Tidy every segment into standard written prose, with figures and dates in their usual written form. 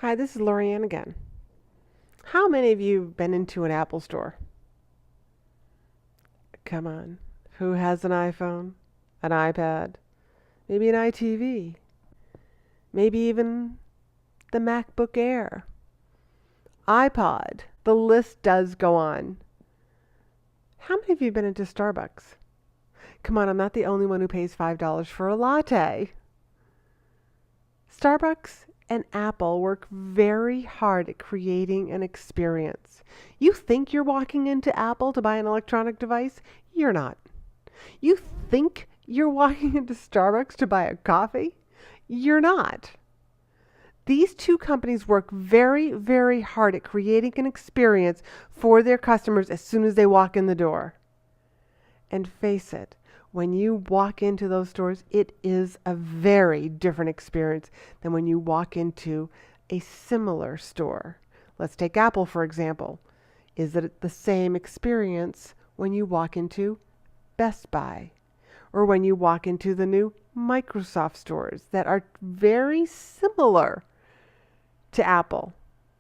Hi, this is Laurie-Ann again. How many of you have been into an Apple store? Come on. Who has an iPhone? An iPad? Maybe an iTV? Maybe even the MacBook Air? iPod? The list does go on. How many of you have been into Starbucks? Come on, I'm not the only one who pays $5 for a latte. Starbucks and Apple work very hard at creating an experience. You think you're walking into Apple to buy an electronic device? You're not. You think you're walking into Starbucks to buy a coffee? You're not. These two companies work very, very hard at creating an experience for their customers as soon as they walk in the door. And face it, when you walk into those stores, it is a very different experience than when you walk into a similar store. Let's take Apple, for example. Is it the same experience when you walk into Best Buy or when you walk into the new Microsoft stores that are very similar to Apple?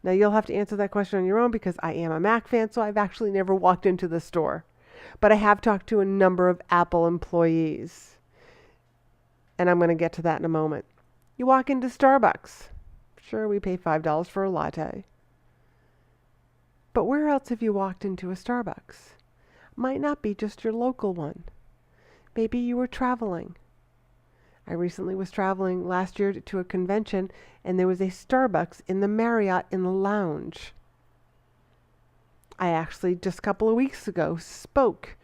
Now, you'll have to answer that question on your own because I am a Mac fan, so I've actually never walked into the store. But I have talked to a number of Apple employees, and I'm going to get to that in a moment. You walk into Starbucks. Sure, we pay $5 for a latte. But where else have you walked into a Starbucks? Might not be just your local one. Maybe you were traveling. I recently was traveling last year to a convention, and there was a Starbucks in the Marriott in the lounge. I actually, just a couple of weeks ago, spoke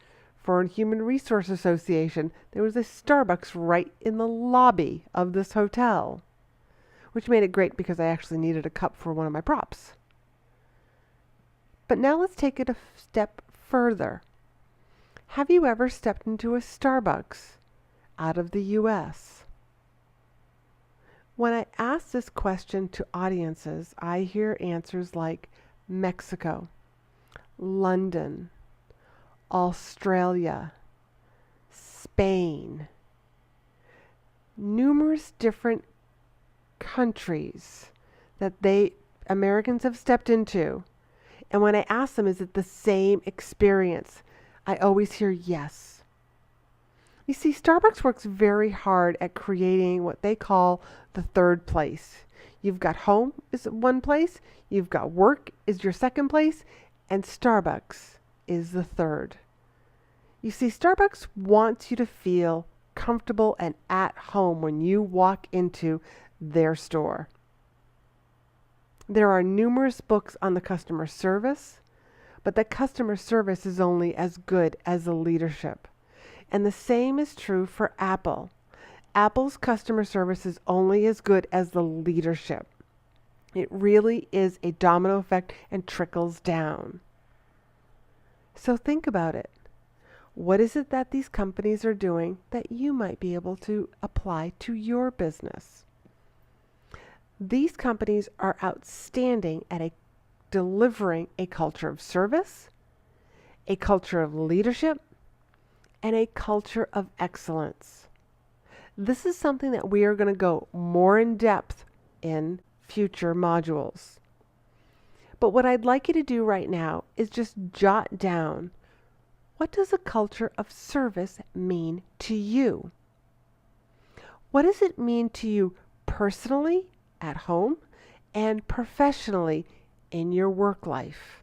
for a Human Resource Association. There was a Starbucks right in the lobby of this hotel, which made it great because I actually needed a cup for one of my props. But now let's take it a step further. Have you ever stepped into a Starbucks out of the U.S.? When I ask this question to audiences, I hear answers like Mexico, London, Australia, Spain, numerous different countries that Americans have stepped into. And when I ask them, is it the same experience? I always hear yes. You see, Starbucks works very hard at creating what they call the third place. You've got home is one place, you've got work is your second place, and Starbucks is the third. You see, Starbucks wants you to feel comfortable and at home when you walk into their store. There are numerous books on the customer service, but the customer service is only as good as the leadership. And the same is true for Apple. Apple's customer service is only as good as the leadership. It really is a domino effect and trickles down. So think about it. What is it that these companies are doing that you might be able to apply to your business? These companies are outstanding at delivering a culture of service, a culture of leadership, and a culture of excellence. This is something that we are going to go more in depth in future modules. But what I'd like you to do right now is just jot down, what does a culture of service mean to you? What does it mean to you personally, at home, and professionally in your work life?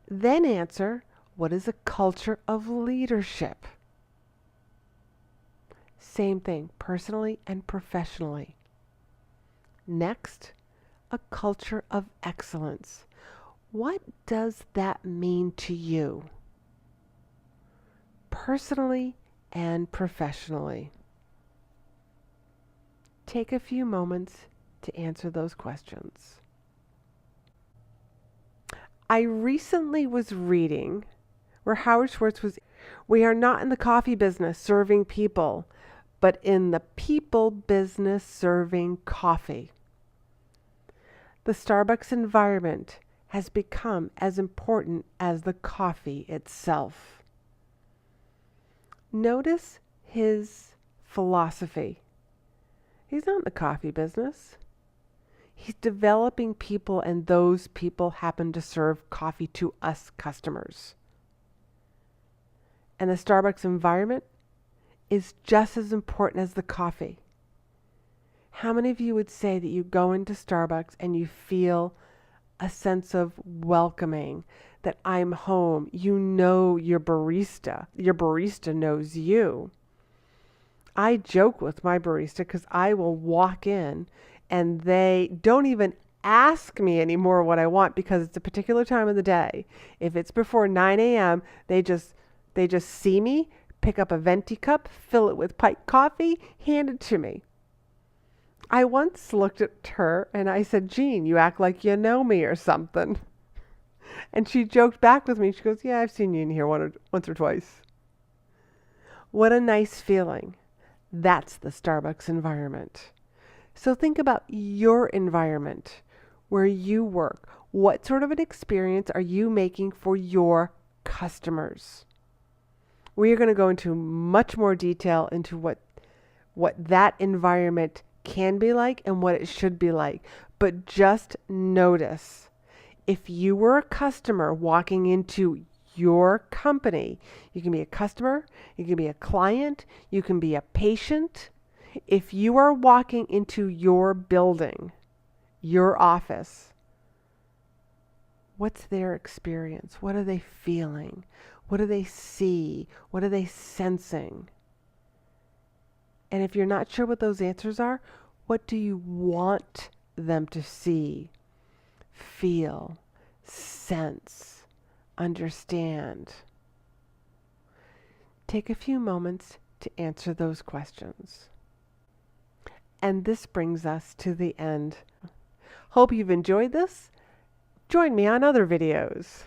Then answer, what is a culture of leadership? Same thing, personally and professionally. Next, a culture of excellence. What does that mean to you? Personally and professionally. Take a few moments to answer those questions. I recently was reading where Howard Schwartz was, we are not in the coffee business serving people, but in the people business serving coffee. The Starbucks environment has become as important as the coffee itself. Notice his philosophy. He's not in the coffee business. He's developing people, and those people happen to serve coffee to us customers. And the Starbucks environment is just as important as the coffee. How many of you would say that you go into Starbucks and you feel a sense of welcoming, that I'm home? You know your barista knows you. I joke with my barista because I will walk in and they don't even ask me anymore what I want because it's a particular time of the day. If it's before 9 a.m., they just see me, pick up a venti cup, fill it with piped coffee, hand it to me. I once looked at her and I said, Jean, you act like you know me or something. And she joked back with me. She goes, yeah, I've seen you in here once or twice. What a nice feeling. That's the Starbucks environment. So think about your environment where you work. What sort of an experience are you making for your customers? We are going to go into much more detail into what that environment can be like and what it should be like. But just notice, if you were a customer walking into your company, you can be a customer, you can be a client, you can be a patient. If you are walking into your building, your office, what's their experience? What are they feeling? What do they see? What are they sensing? And if you're not sure what those answers are, what do you want them to see, feel, sense, understand? Take a few moments to answer those questions. And this brings us to the end. Hope you've enjoyed this. Join me on other videos.